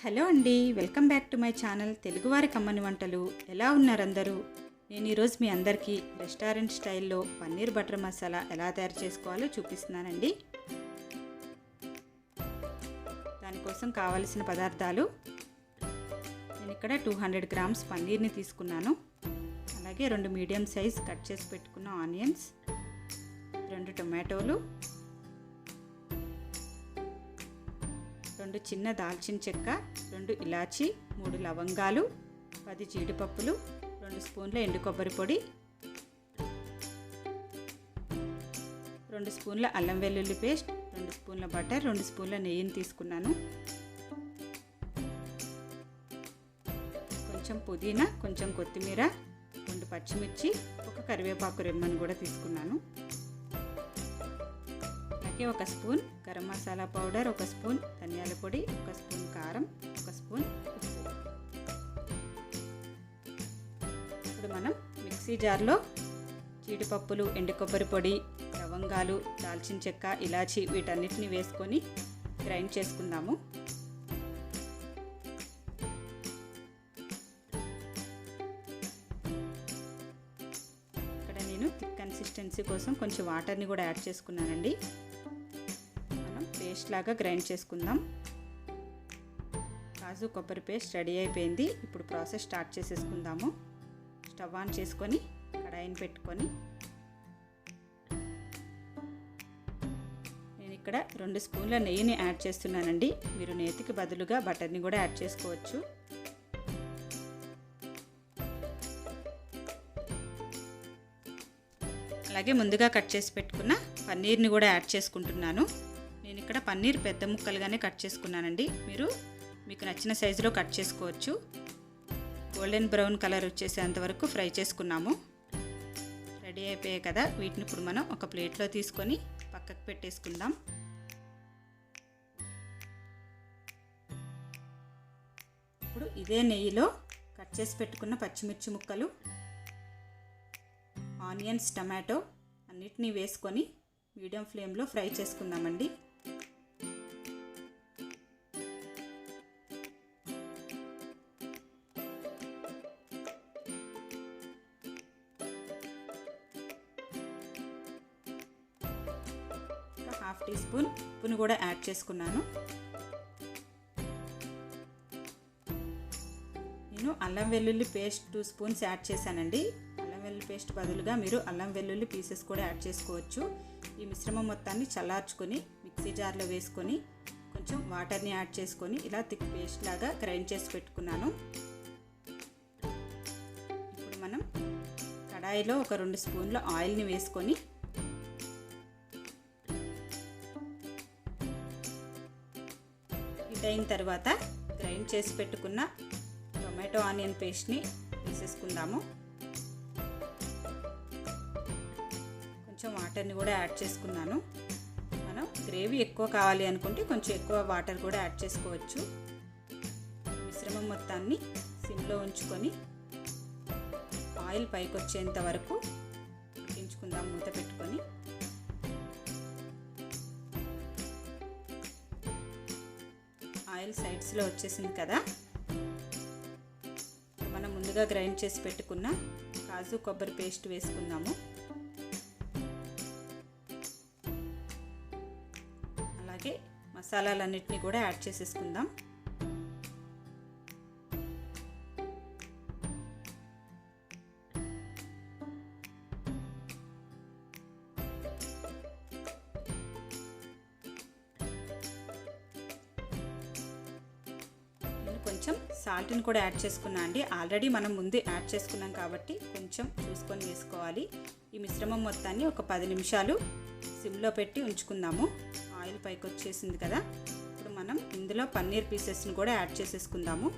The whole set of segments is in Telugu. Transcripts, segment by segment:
హలో అండి, welcome back to my channel Telugu వారి కమ్మని వంటలు. ఎలా ఉన్నారు అందరూ? నేను ఈరోజు మీ అందరికీ రెస్టారెంట్ స్టైల్లో పన్నీర్ బటర్ మసాలా ఎలా తయారు చేసుకోవాలో చూపిస్తున్నానండి. దానికోసం కావలసిన పదార్థాలు, నేను ఇక్కడ 200 గ్రామ్స్ పన్నీర్ని తీసుకున్నాను. అలాగే 2 మీడియం సైజ్ కట్ చేసి పెట్టుకున్న ఆనియన్స్, 2 టొమాటోలు, 2 చిన్న దాల్చిన చెక్క, 2 ఇలాచి, 3 లవంగాలు, 10 జీడిపప్పులు, 2 స్పూన్ల ఎండు కొబ్బరి పొడి, 2 స్పూన్ల అల్లం వెల్లుల్లి పేస్ట్, 2 స్పూన్ల బటర్, 2 స్పూన్ల నెయ్యిని తీసుకున్నాను. కొంచెం పుదీనా, కొంచెం కొత్తిమీర, 2 పచ్చిమిర్చి, ఒక కరివేపాకు రెమ్మను కూడా తీసుకున్నాను. అలాగే 1 spoon garam masala powder, 1 spoon ధనియాల పొడి, 1 స్పూన్ కారం, 1 స్పూన్ ఉప్పు. ఇప్పుడు మనం మిక్సీ జార్లో జీడిపప్పులు, ఎండు కొబ్బరి పొడి, లవంగాలు, దాల్చిన చెక్క, ఇలాచి వీటన్నిటిని వేసుకొని గ్రైండ్ చేసుకుందాము. ఇక్కడ నేను థిక్ కన్సిస్టెన్సీ కోసం కొంచెం వాటర్ని కూడా యాడ్ చేసుకున్నానండి. పేస్ట్ లాగా గ్రైండ్ చేసుకుందాం. కాజు కొబ్బరి పేస్ట్ రెడీ అయిపోయింది. ఇప్పుడు ప్రాసెస్ స్టార్ట్ చేసేసుకుందాము. స్టవ్ ఆన్ చేసుకొని కడాయిని పెట్టుకొని నేను ఇక్కడ 2 స్పూన్ల నెయ్యిని యాడ్ చేస్తున్నానండి. మీరు నేతికి బదులుగా బటర్ని కూడా యాడ్ చేసుకోవచ్చు. అలాగే ముందుగా కట్ చేసి పెట్టుకున్న పన్నీర్ని కూడా యాడ్ చేసుకుంటున్నాను. నేను ఇక్కడ పన్నీర్ పెద్ద ముక్కలుగానే కట్ చేసుకున్నానండి. మీకు నచ్చిన సైజులో కట్ చేసుకోవచ్చు. గోల్డెన్ బ్రౌన్ కలర్ వచ్చేసేంత వరకు ఫ్రై చేసుకున్నాము. రెడీ అయిపోయాయి కదా, వీటిని ఇప్పుడు మనం ఒక ప్లేట్లో తీసుకొని పక్కకు పెట్టేసుకుందాం. ఇప్పుడు ఇదే నెయ్యిలో కట్ చేసి పెట్టుకున్న పచ్చిమిర్చి ముక్కలు, ఆనియన్స్, టమాటో అన్నిటినీ వేసుకొని మీడియం ఫ్లేమ్లో ఫ్రై చేసుకుందామండి. ½ టీ స్పూన్ ఉప్పును కూడా యాడ్ చేసుకున్నాను. నేను అల్లం వెల్లుల్లి పేస్ట్ 2 స్పూన్స్ యాడ్ చేశానండి. అల్లం వెల్లుల్లి పేస్ట్ బదులుగా మీరు అల్లం వెల్లుల్లి పీసెస్ కూడా యాడ్ చేసుకోవచ్చు. ఈ మిశ్రమం మొత్తాన్ని చల్లార్చుకొని మిక్సీ జార్లో వేసుకొని కొంచెం వాటర్ని యాడ్ చేసుకొని ఇలా థిక్ పేస్ట్ లాగా గ్రైండ్ చేసి పెట్టుకున్నాను. ఇప్పుడు మనం కడాయిలో ఒక 2 స్పూన్ల ఆయిల్ని వేసుకొని హీట్ అయిన తర్వాత గ్రైండ్ చేసి పెట్టుకున్న టొమాటో ఆనియన్ పేస్ట్ని వేసేసుకుందాము. కొంచెం వాటర్ని కూడా యాడ్ చేసుకున్నాను. మనం గ్రేవీ ఎక్కువ కావాలి అనుకుంటే కొంచెం ఎక్కువ వాటర్ కూడా యాడ్ చేసుకోవచ్చు. మిశ్రమం మొత్తాన్ని సిమ్లో ఉంచుకొని ఆయిల్ పైకి వచ్చేంత వరకు ఉడికించుకుందాం మూత పెట్టుకొని. ఆయిల్ సైడ్స్లో వచ్చేసింది కదా, మనం ముందుగా గ్రైండ్ చేసి పెట్టుకున్న కాజు కొబ్బరి పేస్ట్ వేసుకుందాము. అలాగే మసాలాలన్నిటిని కూడా యాడ్ చేసేసుకుందాం. కొంచెం సాల్ట్ని కూడా యాడ్ చేసుకున్నా అండి. ఆల్రెడీ మనం ముందే యాడ్ చేసుకున్నాం కాబట్టి కొంచెం చూసుకొని వేసుకోవాలి. ఈ మిశ్రమం మొత్తాన్ని ఒక 10 నిమిషాలు సిమ్లో పెట్టి ఉంచుకుందాము. ఆయిల్ పైకి వచ్చేసింది కదా, ఇప్పుడు మనం ఇందులో పన్నీర్ పీసెస్ని కూడా యాడ్ చేసేసుకుందాము.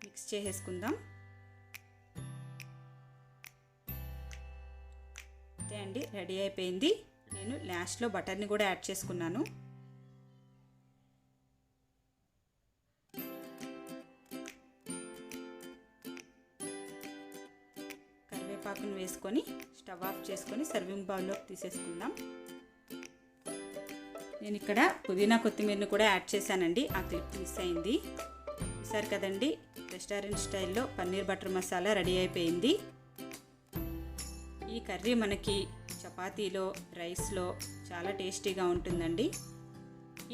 మిక్స్ చేసేసుకుందాం. అంతే అండి, రెడీ అయిపోయింది. నేను లాస్ట్లో బటర్ని కూడా యాడ్ చేసుకున్నాను. కరివేపాకును వేసుకొని వేసుకొని స్టవ్ ఆఫ్ చేసుకొని సర్వింగ్ బౌల్లోకి తీసేసుకుందాం. నేను ఇక్కడ పుదీనా కొత్తిమీరను కూడా యాడ్ చేశానండి. ఆ క్లిప్ మిస్ అయింది. చూసారు కదండి, రెస్టారెంట్ స్టైల్లో పన్నీర్ బటర్ మసాలా రెడీ అయిపోయింది. ఈ కర్రీ మనకి చపాతీలో, రైస్లో చాలా టేస్టీగా ఉంటుందండి.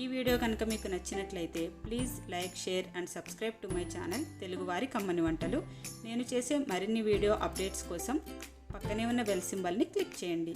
ఈ వీడియో కనుక మీకు నచ్చినట్లయితే please like, share and subscribe to my channel Telugu వారి కమ్మని వంటలు. నేను చేసే మరిన్ని వీడియో అప్డేట్స్ కోసం పక్కనే ఉన్న బెల్ సింబల్ని క్లిక్ చేయండి.